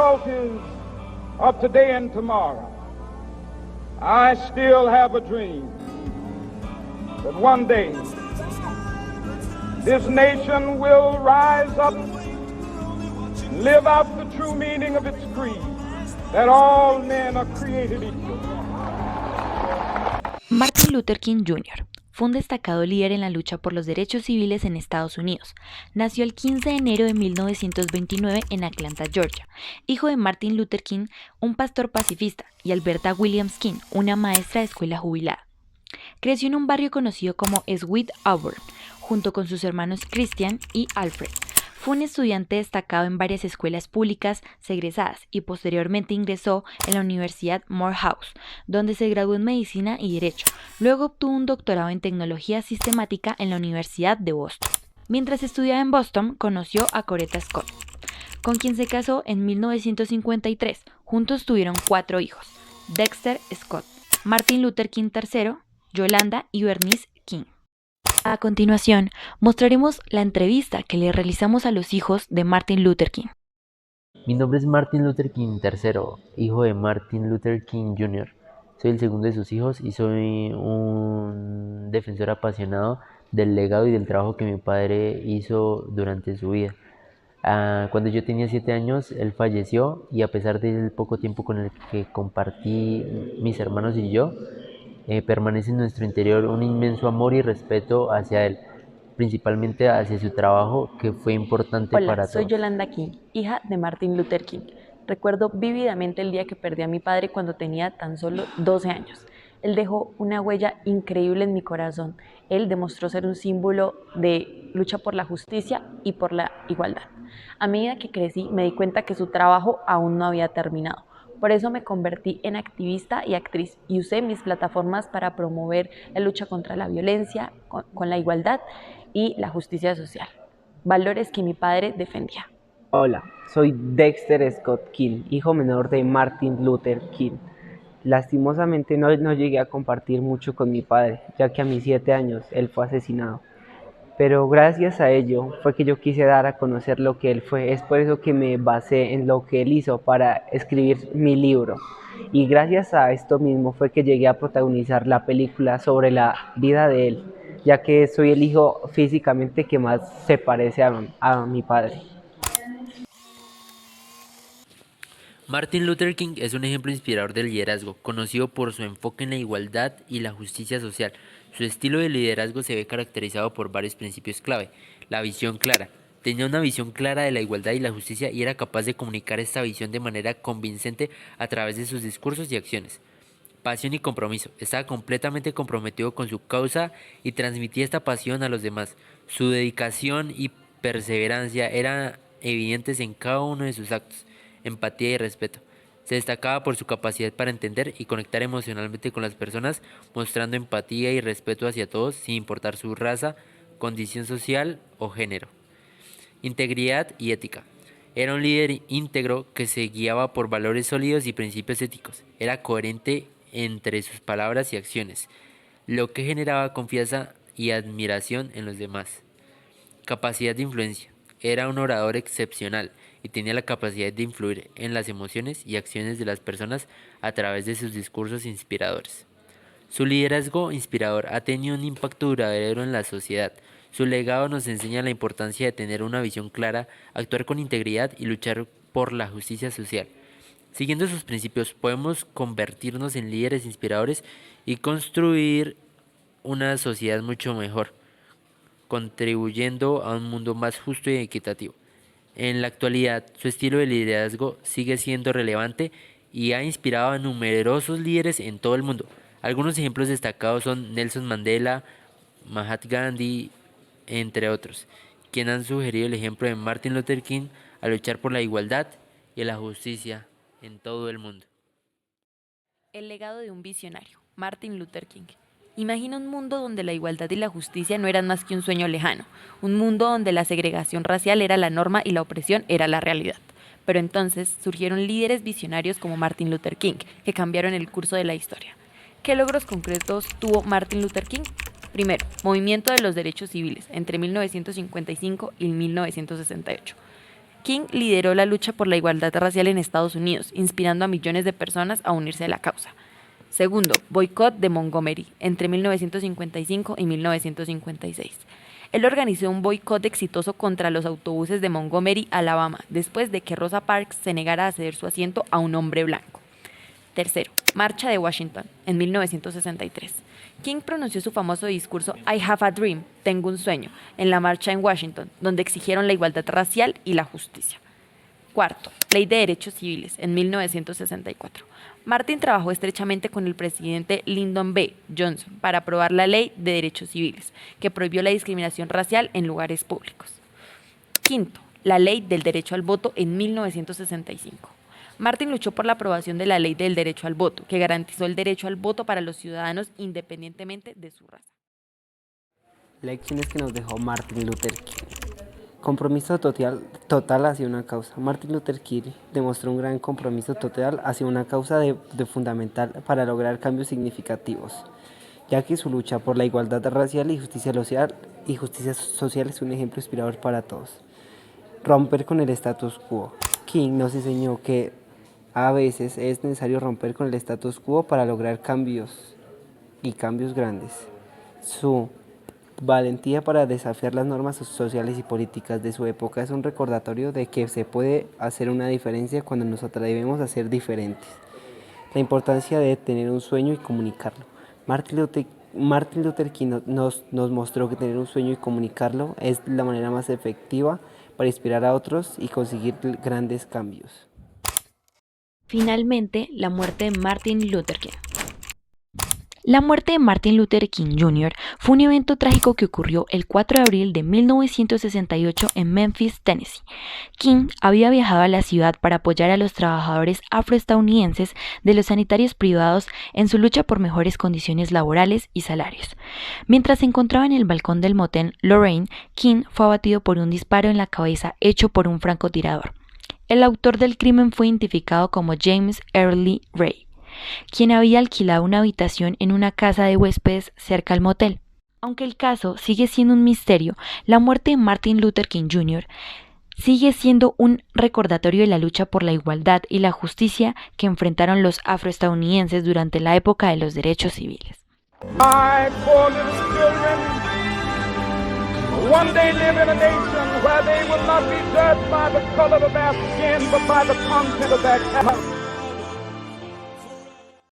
difficulties of today and tomorrow, I still have a dream that one day this nation will rise up, live out the true meaning of its creed, that all men are created equal. Martin Luther King Jr. fue un destacado líder en la lucha por los derechos civiles en Estados Unidos. Nació el 15 de enero de 1929 en Atlanta, Georgia, hijo de Martin Luther King, un pastor pacifista, y Alberta Williams King, una maestra de escuela jubilada. Creció en un barrio conocido como Sweet Auburn, junto con sus hermanos Christian y Alfred. Fue un estudiante destacado en varias escuelas públicas segregadas y posteriormente ingresó en la Universidad Morehouse, donde se graduó en Medicina y Derecho. Luego obtuvo un doctorado en Tecnología Sistemática en la Universidad de Boston. Mientras estudiaba en Boston, conoció a Coretta Scott, con quien se casó en 1953. Juntos tuvieron 4 hijos: Dexter Scott, Martin Luther King III, Yolanda y Bernice King. A continuación, mostraremos la entrevista que le realizamos a los hijos de Martin Luther King. Mi nombre es Martin Luther King III, hijo de Martin Luther King Jr. Soy el segundo de sus hijos y soy un defensor apasionado del legado y del trabajo que mi padre hizo durante su vida. Cuando yo tenía 7 años, él falleció, y a pesar del poco tiempo con el que compartí mis hermanos y yo, permanece en nuestro interior un inmenso amor y respeto hacia él, principalmente hacia su trabajo, que fue importante para todos. Hola, soy Yolanda King, hija de Martin Luther King. Recuerdo vívidamente el día que perdí a mi padre cuando tenía tan solo 12 años. Él dejó una huella increíble en mi corazón. Él demostró ser un símbolo de lucha por la justicia y por la igualdad. A medida que crecí, me di cuenta que su trabajo aún no había terminado. Por eso me convertí en activista y actriz y usé mis plataformas para promover la lucha contra la violencia, con la igualdad y la justicia social, valores que mi padre defendía. Hola, soy Dexter Scott King, hijo menor de Martin Luther King. Lastimosamente no llegué a compartir mucho con mi padre, ya que a mis 7 años él fue asesinado. Pero gracias a ello fue que yo quise dar a conocer lo que él fue. Es por eso que me basé en lo que él hizo para escribir mi libro. Y gracias a esto mismo fue que llegué a protagonizar la película sobre la vida de él, ya que soy el hijo físicamente que más se parece a mi padre. Martin Luther King es un ejemplo inspirador de liderazgo, conocido por su enfoque en la igualdad y la justicia social. Su estilo de liderazgo se ve caracterizado por varios principios clave. La visión clara. Tenía una visión clara de la igualdad y la justicia y era capaz de comunicar esta visión de manera convincente a través de sus discursos y acciones. Pasión y compromiso. Estaba completamente comprometido con su causa y transmitía esta pasión a los demás. Su dedicación y perseverancia eran evidentes en cada uno de sus actos. Empatía y respeto. Se destacaba por su capacidad para entender y conectar emocionalmente con las personas, mostrando empatía y respeto hacia todos, sin importar su raza, condición social o género. Integridad y ética. Era un líder íntegro que se guiaba por valores sólidos y principios éticos. Era coherente entre sus palabras y acciones, lo que generaba confianza y admiración en los demás. Capacidad de influencia. Era un orador excepcional y tenía la capacidad de influir en las emociones y acciones de las personas a través de sus discursos inspiradores. Su liderazgo inspirador ha tenido un impacto duradero en la sociedad. Su legado nos enseña la importancia de tener una visión clara, actuar con integridad y luchar por la justicia social. Siguiendo sus principios, podemos convertirnos en líderes inspiradores y construir una sociedad mucho mejor, contribuyendo a un mundo más justo y equitativo. En la actualidad, su estilo de liderazgo sigue siendo relevante y ha inspirado a numerosos líderes en todo el mundo. Algunos ejemplos destacados son Nelson Mandela, Mahatma Gandhi, entre otros, quienes han sugerido el ejemplo de Martin Luther King a luchar por la igualdad y la justicia en todo el mundo. El legado de un visionario, Martin Luther King. Imagina un mundo donde la igualdad y la justicia no eran más que un sueño lejano, un mundo donde la segregación racial era la norma y la opresión era la realidad. Pero entonces surgieron líderes visionarios como Martin Luther King, que cambiaron el curso de la historia. ¿Qué logros concretos tuvo Martin Luther King? Primero, movimiento de los derechos civiles entre 1955 y 1968. King lideró la lucha por la igualdad racial en Estados Unidos, inspirando a millones de personas a unirse a la causa. Segundo, boicot de Montgomery, entre 1955 y 1956. Él organizó un boicot exitoso contra los autobuses de Montgomery, Alabama, después de que Rosa Parks se negara a ceder su asiento a un hombre blanco. Tercero, Marcha de Washington, en 1963. King pronunció su famoso discurso I Have a Dream, Tengo un sueño, en la marcha en Washington, donde exigieron la igualdad racial y la justicia. Cuarto, Ley de Derechos Civiles, en 1964. Martin trabajó estrechamente con el presidente Lyndon B. Johnson para aprobar la Ley de Derechos Civiles, que prohibió la discriminación racial en lugares públicos. Quinto, la Ley del Derecho al Voto en 1965. Martin luchó por la aprobación de la Ley del Derecho al Voto, que garantizó el derecho al voto para los ciudadanos independientemente de su raza. Lecciones que nos dejó Martin Luther King. Compromiso total hacia una causa. Martin Luther King demostró un gran compromiso total hacia una causa de fundamental para lograr cambios significativos, ya que su lucha por la igualdad racial y justicia social es un ejemplo inspirador para todos. Romper con el status quo. King nos enseñó que a veces es necesario romper con el status quo para lograr cambios grandes. Su valentía para desafiar las normas sociales y políticas de su época es un recordatorio de que se puede hacer una diferencia cuando nos atrevemos a ser diferentes. La importancia de tener un sueño y comunicarlo. Martin Luther King nos mostró que tener un sueño y comunicarlo es la manera más efectiva para inspirar a otros y conseguir grandes cambios. Finalmente, la muerte de Martin Luther King. La muerte de Martin Luther King Jr. fue un evento trágico que ocurrió el 4 de abril de 1968 en Memphis, Tennessee. King había viajado a la ciudad para apoyar a los trabajadores afroestadounidenses de los sanitarios privados en su lucha por mejores condiciones laborales y salarios. Mientras se encontraba en el balcón del motel Lorraine, King fue abatido por un disparo en la cabeza hecho por un francotirador. El autor del crimen fue identificado como James Earl Ray, quien había alquilado una habitación en una casa de huéspedes cerca al motel. Aunque el caso sigue siendo un misterio, la muerte de Martin Luther King Jr. sigue siendo un recordatorio de la lucha por la igualdad y la justicia que enfrentaron los afroestadounidenses durante la época de los derechos civiles. My poor little children one day live in a nation where they will not be judged by the color of their skin, but by the content of their character.